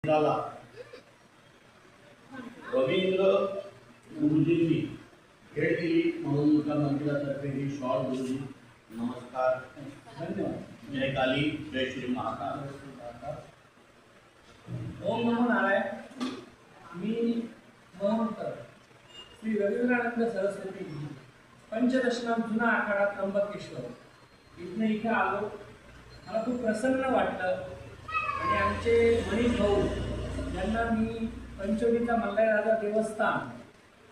मित्राला रवींद्र गुरुजींनी भेट दिली म्हणून त्या मंदिरातर्फे ही शॉल गुरुजी नमस्कार धन्यवाद। जय काली जय श्री महाकाल। ओम नमो नारायण। मी महंत श्री रवींद्रानंद सरस्वती पंचदशनाम जुना आखाडा त्र्यंबकेश्वर इथे आलो। मला खूप प्रसन्न वाटलं आणि आमचे मनीष भाऊ यांना मी पंचवटीचा मल्हारराजा देवस्थान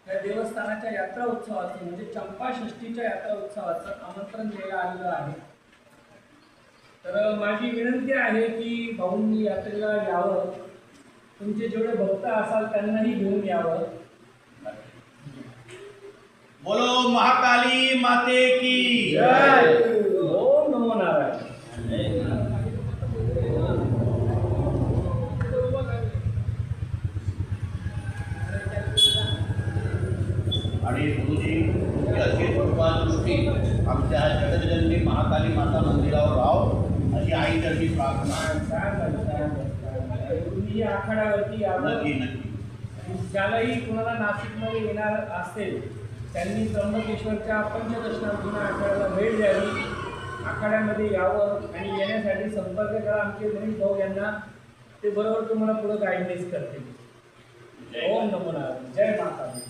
या देवस्थानाच्या यात्रा उत्सवाचं म्हणजे चंपाषष्ठीच्या यात्रा उत्सवाचं आमंत्रण द्यायला आलेलं आहे। तर माझी विनंती आहे की भाऊंनी यात्रेला यावं, तुमचे जेवढे भक्त असाल त्यांनाही घेऊन यावं। बोलो महाकाली माते की जय। ओम नमो नारायण। आणि गुरुजी तुमची अशी कृपादृष्टी आमच्या जगतजननी महाकाली माता मंदिरावर राव अशी आई तर्फे प्रार्थना। तुम्ही या आखाड्यावरती यावं। नक्की नक्की। ज्यालाही कुणाला नाशिकमध्ये येणार असेल त्यांनी त्र्यंबकेश्वरच्या पंचदशनाम जुना आखाड्याला भेट द्यावी, आखाड्यामध्ये यावं आणि येण्यासाठी संपर्क करा आमचे मनीष भाऊ यांना। ते बरोबर तुम्हाला पुढे गाईडन्स करतील। ओम नमो नारायण। जय माता दी।